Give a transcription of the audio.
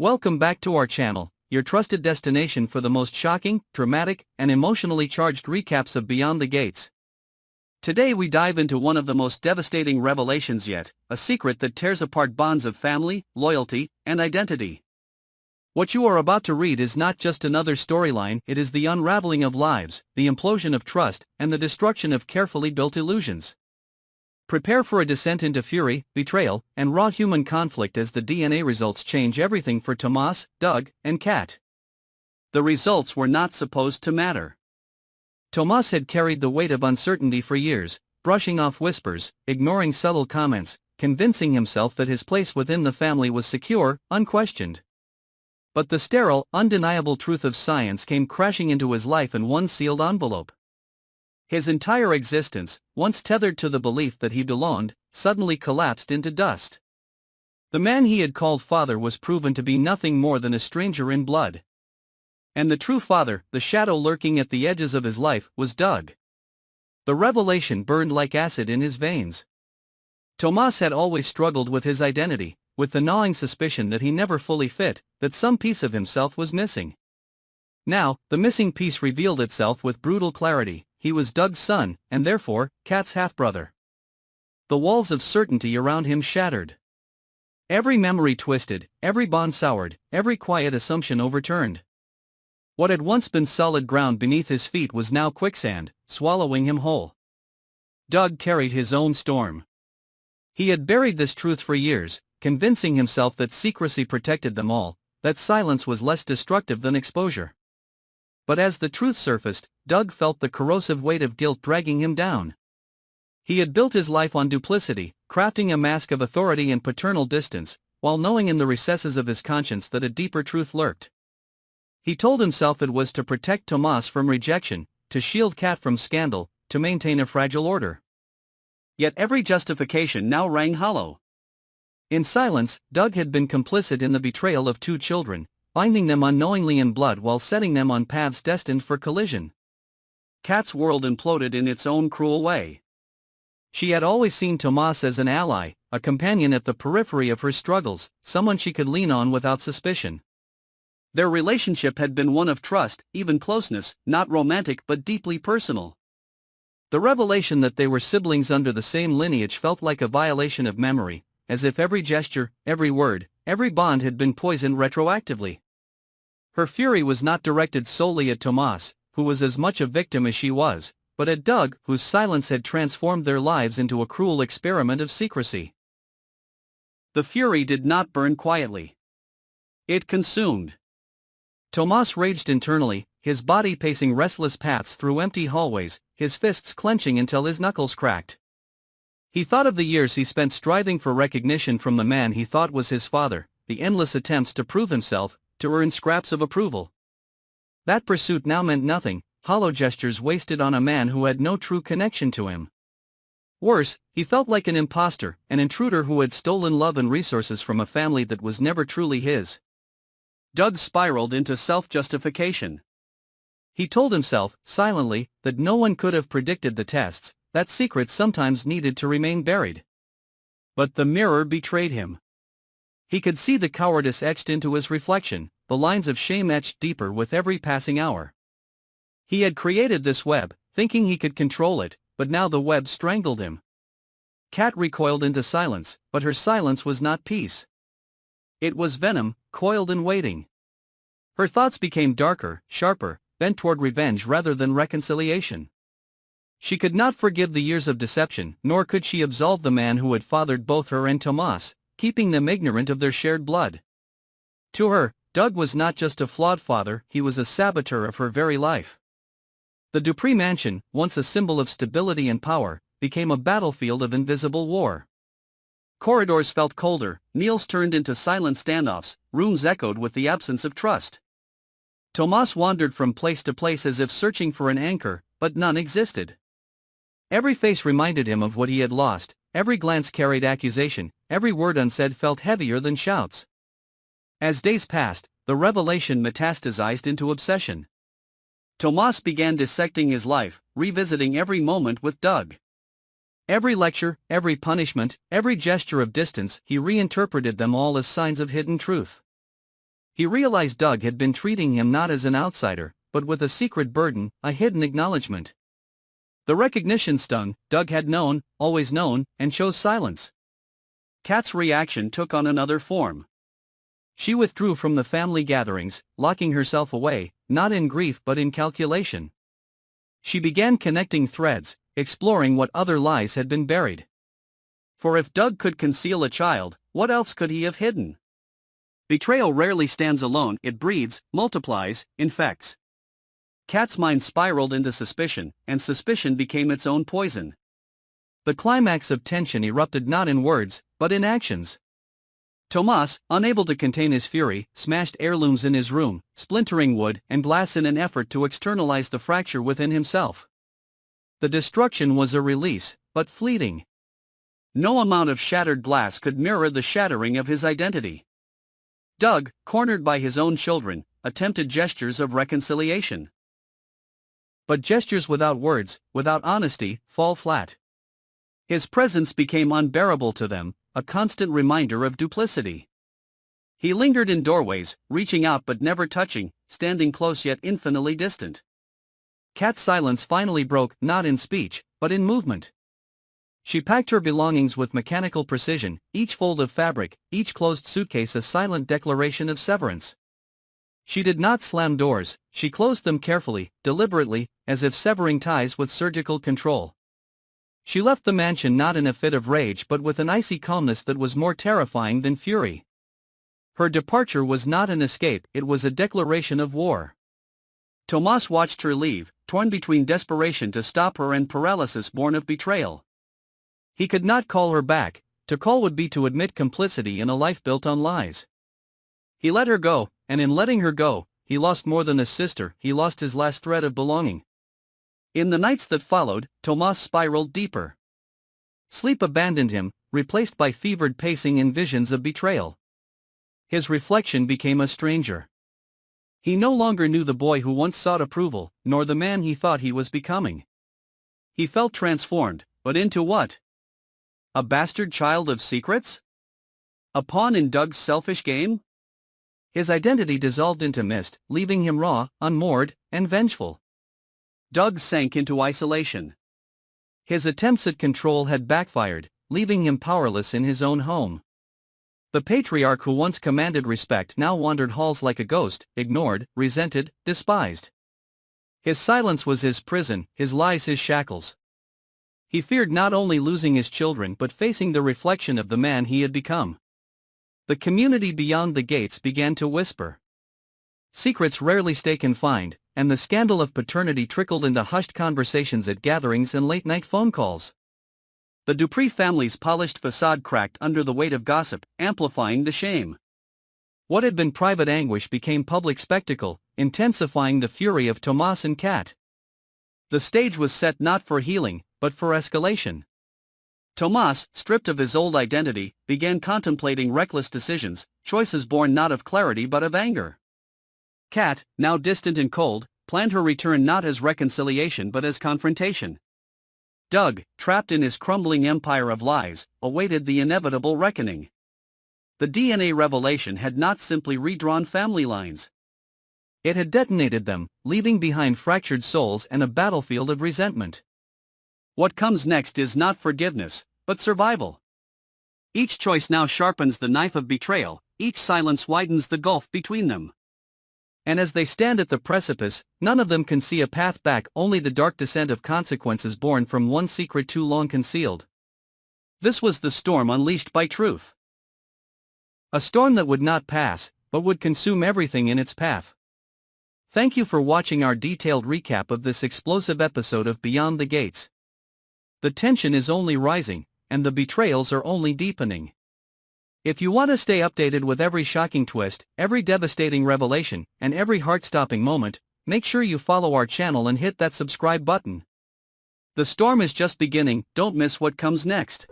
Welcome back to our channel, your trusted destination for the most shocking, dramatic, and emotionally charged recaps of Beyond the Gates. Today we dive into one of the most devastating revelations yet, a secret that tears apart bonds of family, loyalty, and identity. What you are about to read is not just another storyline, it is the unraveling of lives, the implosion of trust, and the destruction of carefully built illusions. Prepare for a descent into fury, betrayal, and raw human conflict as the DNA results change everything for Tomas, Doug, and Kat. The results were not supposed to matter. Tomas had carried the weight of uncertainty for years, brushing off whispers, ignoring subtle comments, convincing himself that his place within the family was secure, unquestioned. But the sterile, undeniable truth of science came crashing into his life in one sealed envelope. His entire existence, once tethered to the belief that he belonged, suddenly collapsed into dust. The man he had called father was proven to be nothing more than a stranger in blood. And the true father, the shadow lurking at the edges of his life, was Doug. The revelation burned like acid in his veins. Tomas had always struggled with his identity, with the gnawing suspicion that he never fully fit, that some piece of himself was missing. Now, the missing piece revealed itself with brutal clarity. He was Doug's son, and therefore, Kat's half-brother. The walls of certainty around him shattered. Every memory twisted, every bond soured, every quiet assumption overturned. What had once been solid ground beneath his feet was now quicksand, swallowing him whole. Doug carried his own storm. He had buried this truth for years, convincing himself that secrecy protected them all, that silence was less destructive than exposure. But as the truth surfaced, Doug felt the corrosive weight of guilt dragging him down. He had built his life on duplicity, crafting a mask of authority and paternal distance, while knowing in the recesses of his conscience that a deeper truth lurked. He told himself it was to protect Tomas from rejection, to shield Kat from scandal, to maintain a fragile order. Yet every justification now rang hollow. In silence, Doug had been complicit in the betrayal of two children, binding them unknowingly in blood while setting them on paths destined for collision. Kat's world imploded in its own cruel way. She had always seen Tomas as an ally, a companion at the periphery of her struggles, someone she could lean on without suspicion. Their relationship had been one of trust, even closeness, not romantic but deeply personal. The revelation that they were siblings under the same lineage felt like a violation of memory, as if every gesture, every word, every bond had been poisoned retroactively. Her fury was not directed solely at Tomas, who was as much a victim as she was, but at Doug, whose silence had transformed their lives into a cruel experiment of secrecy. The fury did not burn quietly. It consumed. Tomas raged internally, his body pacing restless paths through empty hallways, his fists clenching until his knuckles cracked. He thought of the years he spent striving for recognition from the man he thought was his father, the endless attempts to prove himself, to earn scraps of approval. That pursuit now meant nothing, hollow gestures wasted on a man who had no true connection to him. Worse, he felt like an imposter, an intruder who had stolen love and resources from a family that was never truly his. Doug spiraled into self-justification. He told himself, silently, that no one could have predicted the tests, that secrets sometimes needed to remain buried. But the mirror betrayed him. He could see the cowardice etched into his reflection, the lines of shame etched deeper with every passing hour. He had created this web, thinking he could control it, but now the web strangled him. Kat recoiled into silence, but her silence was not peace. It was venom, coiled and waiting. Her thoughts became darker, sharper, bent toward revenge rather than reconciliation. She could not forgive the years of deception, nor could she absolve the man who had fathered both her and Tomas, keeping them ignorant of their shared blood. To her, Doug was not just a flawed father, he was a saboteur of her very life. The Dupree mansion, once a symbol of stability and power, became a battlefield of invisible war. Corridors felt colder, meals turned into silent standoffs, rooms echoed with the absence of trust. Tomas wandered from place to place as if searching for an anchor, but none existed. Every face reminded him of what he had lost, every glance carried accusation, every word unsaid felt heavier than shouts. As days passed, the revelation metastasized into obsession. Tomas began dissecting his life, revisiting every moment with Doug. Every lecture, every punishment, every gesture of distance, he reinterpreted them all as signs of hidden truth. He realized Doug had been treating him not as an outsider, but with a secret burden, a hidden acknowledgement. The recognition stung. Doug had known, always known, and chose silence. Kat's reaction took on another form. She withdrew from the family gatherings, locking herself away, not in grief but in calculation. She began connecting threads, exploring what other lies had been buried. For if Doug could conceal a child, what else could he have hidden? Betrayal rarely stands alone, it breeds, multiplies, infects. Kat's mind spiraled into suspicion, and suspicion became its own poison. The climax of tension erupted not in words, but in actions. Tomas, unable to contain his fury, smashed heirlooms in his room, splintering wood and glass in an effort to externalize the fracture within himself. The destruction was a release, but fleeting. No amount of shattered glass could mirror the shattering of his identity. Doug, cornered by his own children, attempted gestures of reconciliation. But gestures without words, without honesty, fall flat. His presence became unbearable to them, a constant reminder of duplicity. He lingered in doorways, reaching out but never touching, standing close yet infinitely distant. Kat's silence finally broke, not in speech, but in movement. She packed her belongings with mechanical precision, each fold of fabric, each closed suitcase a silent declaration of severance. She did not slam doors, she closed them carefully, deliberately, as if severing ties with surgical control. She left the mansion not in a fit of rage but with an icy calmness that was more terrifying than fury. Her departure was not an escape, it was a declaration of war. Tomas watched her leave, torn between desperation to stop her and paralysis born of betrayal. He could not call her back. To call would be to admit complicity in a life built on lies. He let her go, and in letting her go, he lost more than a sister, he lost his last thread of belonging. In the nights that followed, Tomas spiraled deeper. Sleep abandoned him, replaced by fevered pacing and visions of betrayal. His reflection became a stranger. He no longer knew the boy who once sought approval, nor the man he thought he was becoming. He felt transformed, but into what? A bastard child of secrets? A pawn in Doug's selfish game? His identity dissolved into mist, leaving him raw, unmoored, and vengeful. Doug sank into isolation. His attempts at control had backfired, leaving him powerless in his own home. The patriarch who once commanded respect now wandered halls like a ghost, ignored, resented, despised. His silence was his prison, his lies his shackles. He feared not only losing his children but facing the reflection of the man he had become. The community beyond the gates began to whisper. Secrets rarely stay confined, and the scandal of paternity trickled into hushed conversations at gatherings and late-night phone calls. The Dupree family's polished facade cracked under the weight of gossip, amplifying the shame. What had been private anguish became public spectacle, intensifying the fury of Tomas and Kat. The stage was set not for healing, but for escalation. Tomas, stripped of his old identity, began contemplating reckless decisions, choices born not of clarity but of anger. Kat, now distant and cold, planned her return not as reconciliation but as confrontation. Doug, trapped in his crumbling empire of lies, awaited the inevitable reckoning. The DNA revelation had not simply redrawn family lines. It had detonated them, leaving behind fractured souls and a battlefield of resentment. What comes next is not forgiveness, but survival. Each choice now sharpens the knife of betrayal, each silence widens the gulf between them. And as they stand at the precipice, none of them can see a path back, only the dark descent of consequences born from one secret too long concealed. This was the storm unleashed by truth. A storm that would not pass, but would consume everything in its path. Thank you for watching our detailed recap of this explosive episode of Beyond the Gates. The tension is only rising, and the betrayals are only deepening. If you want to stay updated with every shocking twist, every devastating revelation, and every heart-stopping moment, make sure you follow our channel and hit that subscribe button. The storm is just beginning, don't miss what comes next.